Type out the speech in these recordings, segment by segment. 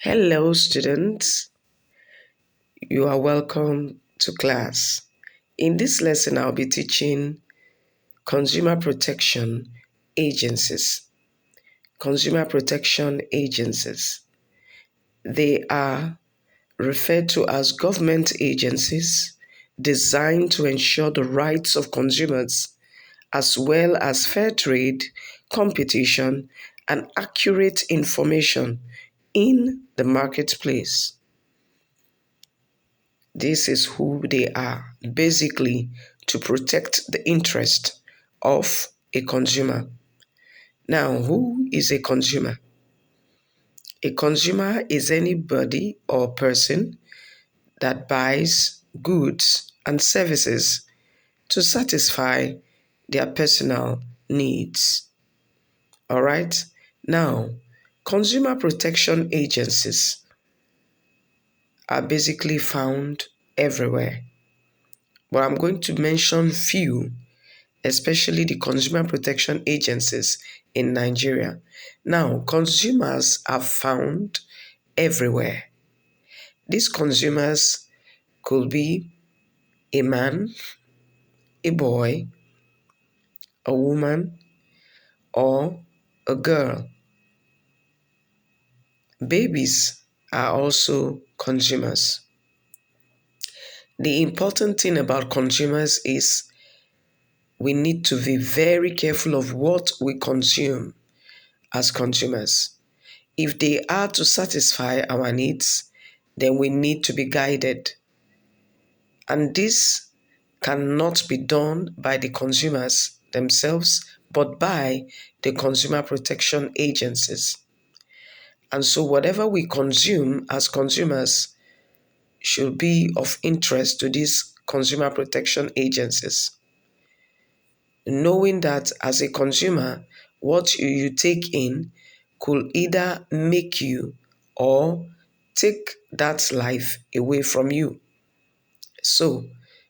Hello, students. You are welcome to class. In this lesson, I'll be teaching consumer protection agencies. Consumer protection agencies. They are referred to as government agencies designed to ensure the rights of consumers as well as fair trade, competition, and accurate information in the marketplace. This is who they are, basically to protect the interest of a consumer. Now, who is a consumer? A consumer is anybody or person that buys goods and services to satisfy their personal needs. All right? Now, consumer protection agencies are basically found everywhere, but I'm going to mention few, especially the consumer protection agencies in Nigeria. Now, consumers are found everywhere. These consumers could be a man, a boy, a woman, or a girl. Babies are also consumers. The important thing about consumers is we need to be very careful of what we consume as consumers. If they are to satisfy our needs, then we need to be guided. And this cannot be done by the consumers themselves, but by the consumer protection agencies. And so, whatever we consume as consumers should be of interest to these consumer protection agencies. Knowing that as a consumer, what you take in could either make you or take that life away from you. So,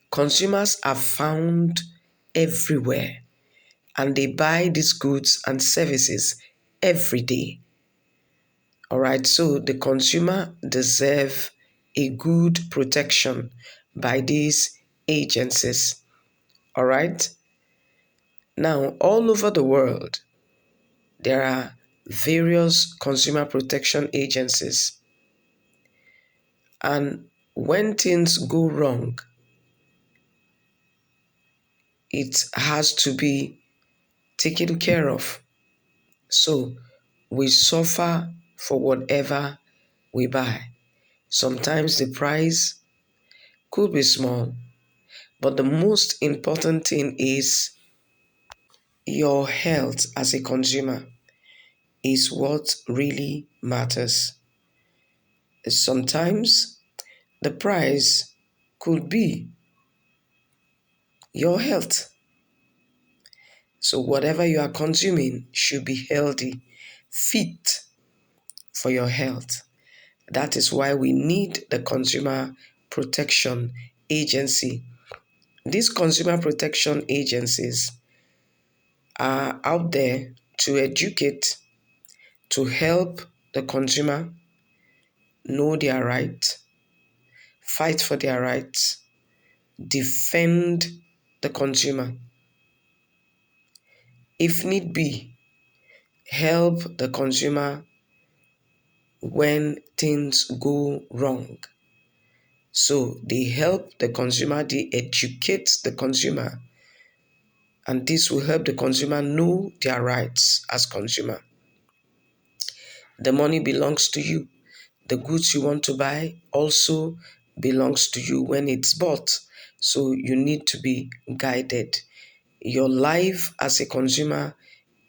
consumers are found everywhere and they buy these goods and services every day. All right, so the consumer deserve a good protection by these agencies. All right. Now, all over the world, there are various consumer protection agencies. And when things go wrong, it has to be taken care of. So we suffer for whatever we buy. Sometimes the price could be small, but the most important thing is your health as a consumer is what really matters. Sometimes the price could be your health. So whatever you are consuming should be healthy, fit for your health. That is why we need the Consumer Protection Agency. These consumer protection agencies are out there to educate, to help the consumer know their rights, fight for their rights, defend the consumer. If need be, help the consumer when things go wrong. So they help the consumer, they educate the consumer, and this will help the consumer know their rights as consumer. The money belongs to you. The goods you want to buy also belongs to you when it's bought. So you need to be guided. Your life as a consumer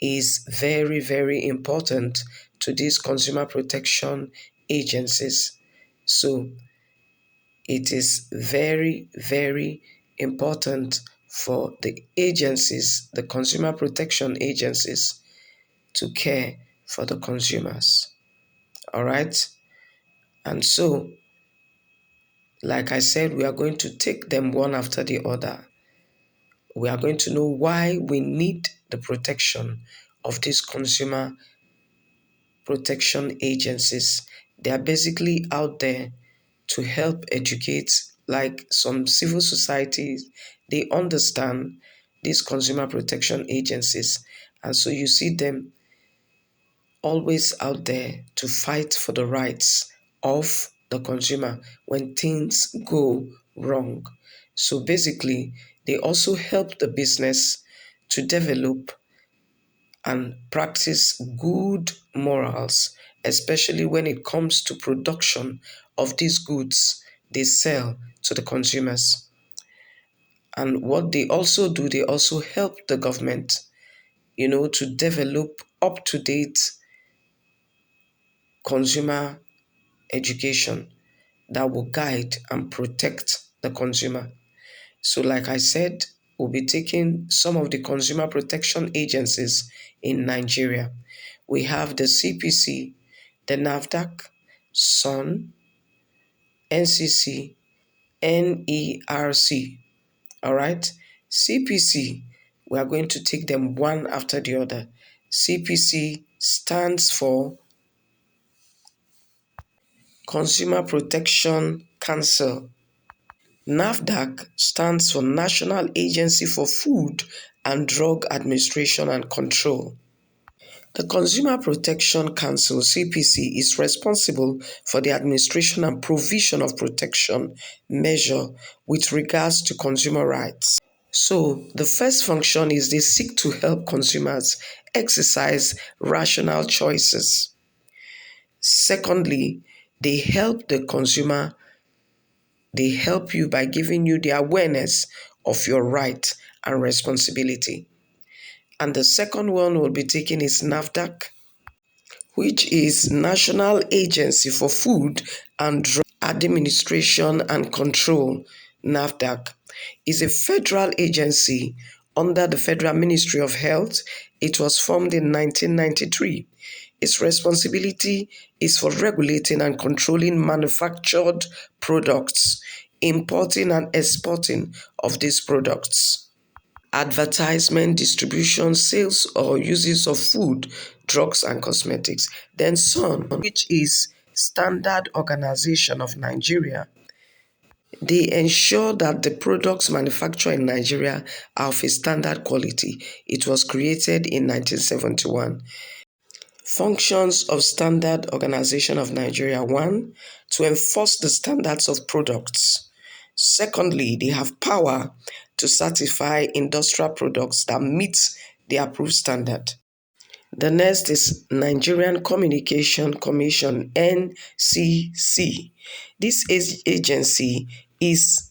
is very, very important to these consumer protection agencies. So it is very, very important for the agencies, the consumer protection agencies, to care for the consumers. All right? And so, like I said, we are going to take them one after the other. We are going to know why we need the protection of these consumer protection agencies. They are basically out there to help educate, like some civil societies, they understand these consumer protection agencies. And so you see them always out there to fight for the rights of the consumer when things go wrong. So basically, they also help the business to develop and practice good morals, especially when it comes to production of these goods they sell to the consumers. And what they also do, they also help the government, to develop up to date consumer education that will guide and protect the consumer. So, like I said, we'll be taking some of the consumer protection agencies in Nigeria. We have the CPC, the NAFDAC, SON, NCC, NERC. All right? CPC, we are going to take them one after the other. CPC stands for Consumer Protection Council. NAFDAC stands for National Agency for Food and Drug Administration and Control. The Consumer Protection Council (CPC) is responsible for the administration and provision of protection measures with regards to consumer rights. So, the first function is they seek to help consumers exercise rational choices. Secondly, they help the consumer, they help you by giving you the awareness of your right and responsibility. And the second one we'll be taking is NAFDAC, which is National Agency for Food and Drug Administration and Control. NAFDAC is a federal agency under the Federal Ministry of Health. It was formed in 1993. Its responsibility is for regulating and controlling manufactured products, importing and exporting of these products, advertisement, distribution, sales or uses of food, drugs and cosmetics. Then SON, which is Standard Organization of Nigeria. They ensure that the products manufactured in Nigeria are of a standard quality. It was created in 1971. Functions of Standard Organization of Nigeria: 1. To enforce the standards of products. Secondly, they have power to certify industrial products that meet the approved standard. The next is Nigerian Communication Commission (NCC). This agency is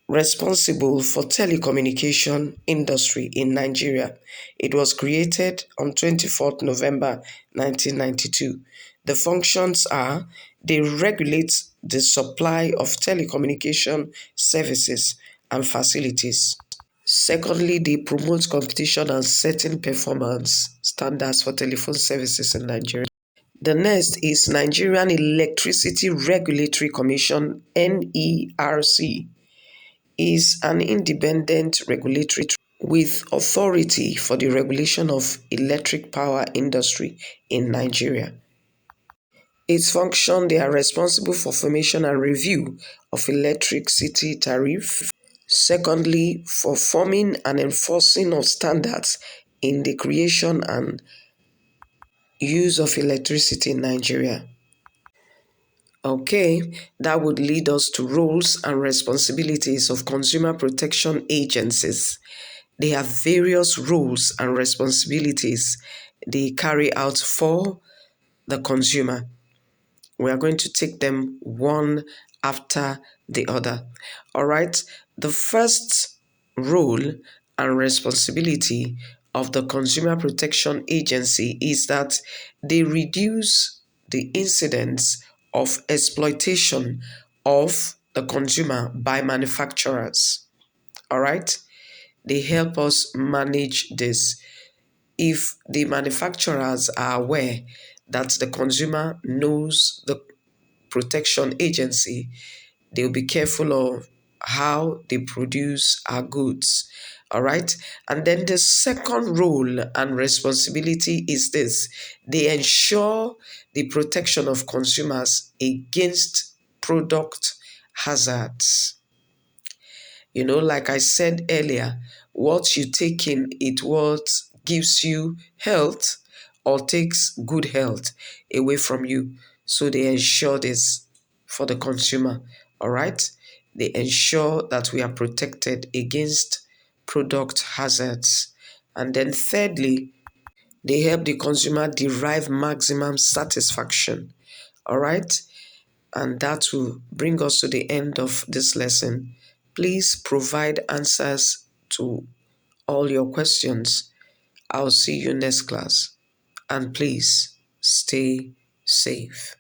responsible for telecommunication industry in Nigeria. It was created on 24th November 1992. The functions are: they regulate the supply of telecommunication services and facilities. Secondly, they promote competition and setting performance standards for telephone services in Nigeria. The next is Nigerian Electricity Regulatory Commission (NERC). Is an independent regulatory with authority for the regulation of electric power industry in Nigeria. Its function: they are responsible for formation and review of electricity tariff. Secondly, for forming and enforcing of standards in the creation and use of electricity in Nigeria. Okay, that would lead us to roles and responsibilities of consumer protection agencies. They have various roles and responsibilities they carry out for the consumer. We are going to take them one after the other. All right. The first role and responsibility of the Consumer Protection Agency is that they reduce the incidence of exploitation of the consumer by manufacturers. All right. They help us manage this. If the manufacturers are aware that the consumer knows the protection agency, they'll be careful of how they produce our goods All right. And then the second role and responsibility is this: they ensure the protection of consumers against product hazards. Like I said earlier, what you take in, it what gives you health or takes good health away from you. So they ensure this for the consumer. All right. They ensure that we are protected against product hazards. And then thirdly, they help the consumer derive maximum satisfaction. All right. And that will bring us to the end of this lesson. Please provide answers to all your questions. I'll see you next class. And please stay safe.